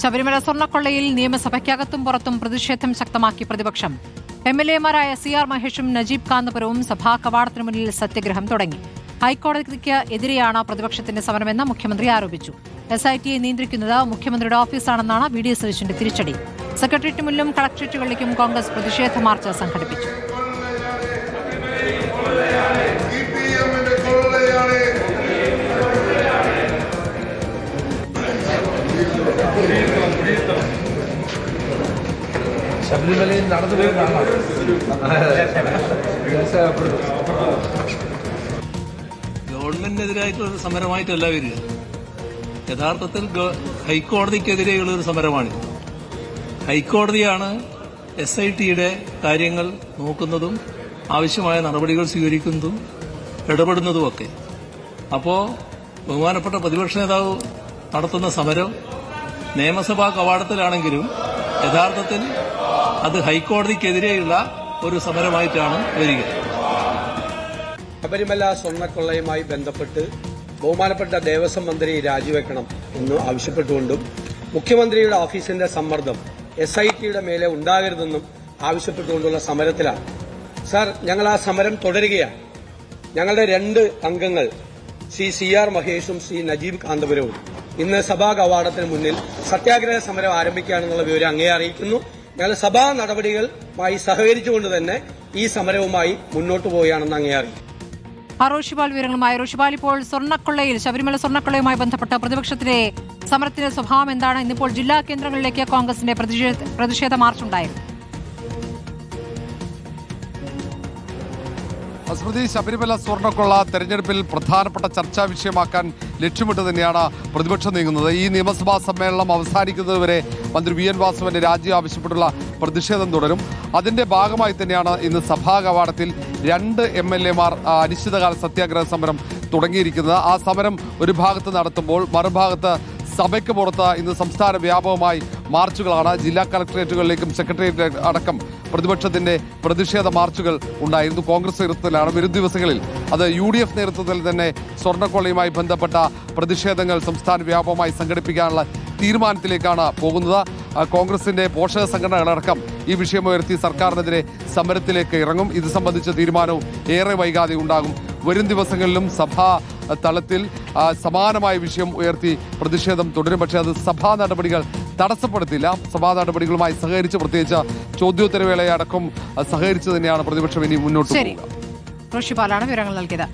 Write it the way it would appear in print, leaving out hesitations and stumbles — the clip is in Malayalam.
ശബരിമല സ്വർണ്ണക്കൊള്ളയിൽ നിയമസഭയ്ക്കകത്തും പുറത്തും പ്രതിഷേധം ശക്തമാക്കി പ്രതിപക്ഷം. എംഎൽഎമാരായ CR മഹേഷും നജീബ് കാന്തപുരവും സഭാ കവാടത്തിനു മുന്നിൽ സത്യഗ്രഹം തുടങ്ങി. ഹൈക്കോടതിക്ക് എതിരെയാണ് പ്രതിപക്ഷത്തിന്റെ സമരമെന്ന് മുഖ്യമന്ത്രി ആരോപിച്ചു. SITയെ നിയന്ത്രിക്കുന്നത് മുഖ്യമന്ത്രിയുടെ ഓഫീസാണെന്നാണ് VD സതീശന്റെ തിരിച്ചടി. സെക്രട്ടേറിയറ്റിന് മുന്നിലും കളക്ടറേറ്റുകളിലേക്കും കോൺഗ്രസ് പ്രതിഷേധ മാർച്ച് സംഘടിപ്പിച്ചു. ശബരിമലയിൽ നടന്നുപോയി കാണാം. ഗവൺമെന്റിനെതിരായിട്ടുള്ള സമരമായിട്ടല്ല വരിക. യഥാർത്ഥത്തിൽ ഹൈക്കോടതിക്കെതിരെയുള്ള ഒരു സമരമാണ്. ഹൈക്കോടതിയാണ് SITയുടെ കാര്യങ്ങൾ നോക്കുന്നതും ആവശ്യമായ നടപടികൾ സ്വീകരിക്കുന്നതും ഇടപെടുന്നതുമൊക്കെ. അപ്പോൾ ബഹുമാനപ്പെട്ട പ്രതിപക്ഷ നേതാവ് നടത്തുന്ന സമരം നിയമസഭാ കവാടത്തിലാണെങ്കിലും യഥാർത്ഥത്തിൽ അത് ഹൈക്കോടതിക്കെതിരെയുള്ള ഒരു സമരമായിട്ടാണ് വരിക. ശബരിമല സ്വർണ്ണക്കൊള്ളയുമായി ബന്ധപ്പെട്ട് ബഹുമാനപ്പെട്ട ദേവസ്വം മന്ത്രി രാജിവെക്കണം എന്ന് ആവശ്യപ്പെട്ടുകൊണ്ടും മുഖ്യമന്ത്രിയുടെ ഓഫീസിന്റെ സമ്മർദ്ദം SITയുടെ മേലെ ഉണ്ടാകരുതെന്നും ആവശ്യപ്പെട്ടുകൊണ്ടുള്ള സമരത്തിലാണ്. സാർ, ഞങ്ങൾ ആ സമരം തുടരുകയാണ്. ഞങ്ങളുടെ 2 അംഗങ്ങൾ CR മഹേഷും നജീബ് കാന്തപുരവും ഇന്ന് സഭാ കവാടത്തിന് മുന്നിൽ സത്യാഗ്രഹ സമരം ആരംഭിക്കുകയാണെന്നുള്ള വിവരം അങ്ങേ അറിയിക്കുന്നു. ഞങ്ങൾ സഭാ നടപടികളുമായി സഹകരിച്ചുകൊണ്ട് തന്നെ ഈ സമരവുമായി മുന്നോട്ട് പോവുകയാണെന്ന് അങ്ങേ അറിയിക്കും. റോഷിപാൽ വിവരങ്ങളുമായി. റോഷിപാൽ, ഇപ്പോൾ ശബരിമല സ്വർണ്ണക്കൊള്ളയുമായി ബന്ധപ്പെട്ട പ്രതിപക്ഷത്തിലെ സമരത്തിന്റെ സ്വഭാവം എന്താണ്? ഇന്നിപ്പോൾ ജില്ലാ കേന്ദ്രങ്ങളിലേക്ക് കോൺഗ്രസിന്റെ പ്രതിഷേധ മാർച്ചുണ്ടായിരുന്നു. സ്മൃതി, ശബരിമല സ്വർണ്ണക്കൊള്ള തെരഞ്ഞെടുപ്പിൽ പ്രധാനപ്പെട്ട ചർച്ചാ വിഷയമാക്കാൻ ലക്ഷ്യമിട്ട് തന്നെയാണ് പ്രതിപക്ഷം നീങ്ങുന്നത്. ഈ നിയമസഭാ സമ്മേളനം അവസാനിക്കുന്നതുവരെ മന്ത്രി VN വാസവന്റെ രാജി ആവശ്യപ്പെട്ടുള്ള പ്രതിഷേധം തുടരും. അതിന്റെ ഭാഗമായി തന്നെയാണ് ഇന്ന് സഭാ കവാടത്തിൽ 2 MLAമാർ അനിശ്ചിതകാല സത്യാഗ്രഹ സമരം തുടങ്ങിയിരിക്കുന്നത്. ആ സമരം ഒരു ഭാഗത്ത് നടത്തുമ്പോൾ മറുഭാഗത്ത് സഭയ്ക്ക് പുറത്ത് ഇന്ന് സംസ്ഥാന വ്യാപകമായി മാർച്ചുകളാണ്. ജില്ലാ കളക്ടറേറ്റുകളിലേക്കും സെക്രട്ടേറിയറ്റ് അടക്കം പ്രതിപക്ഷത്തിന്റെ പ്രതിഷേധ മാർച്ചുകൾ ഉണ്ടായിരുന്നു. കോൺഗ്രസ് നേതൃത്വത്തിലാണ്. വരും ദിവസങ്ങളിൽ അത് UDF നേതൃത്വത്തിൽ തന്നെ സ്വർണ്ണക്കൊള്ളയുമായി ബന്ധപ്പെട്ട പ്രതിഷേധങ്ങൾ സംസ്ഥാന വ്യാപകമായി സംഘടിപ്പിക്കാനുള്ള തീരുമാനത്തിലേക്കാണ് പോകുന്നത്. കോൺഗ്രസിന്റെ പോഷക സംഘടനകളടക്കം ഈ വിഷയമുയർത്തി സർക്കാരിനെതിരെ സമരത്തിലേക്ക് ഇറങ്ങും. ഇത് സംബന്ധിച്ച തീരുമാനവും ഏറെ വൈകാതെ ഉണ്ടാകും. വരും ദിവസങ്ങളിലും സഭാ തലത്തിൽ സമാനമായ വിഷയം ഉയർത്തി പ്രതിഷേധം തുടരും. പക്ഷേ അത് സഭാ നടപടികൾ തടസ്സപ്പെടുത്തില്ല. സഭാ നടപടികളുമായി സഹകരിച്ച്, പ്രത്യേകിച്ച് ചോദ്യോത്തരവേളയടക്കം സഹകരിച്ച് തന്നെയാണ് പ്രതിപക്ഷം ഇനി മുന്നോട്ട് പോകുക. റോഷിപാലാണ് വിവരങ്ങൾ നൽകിയത്.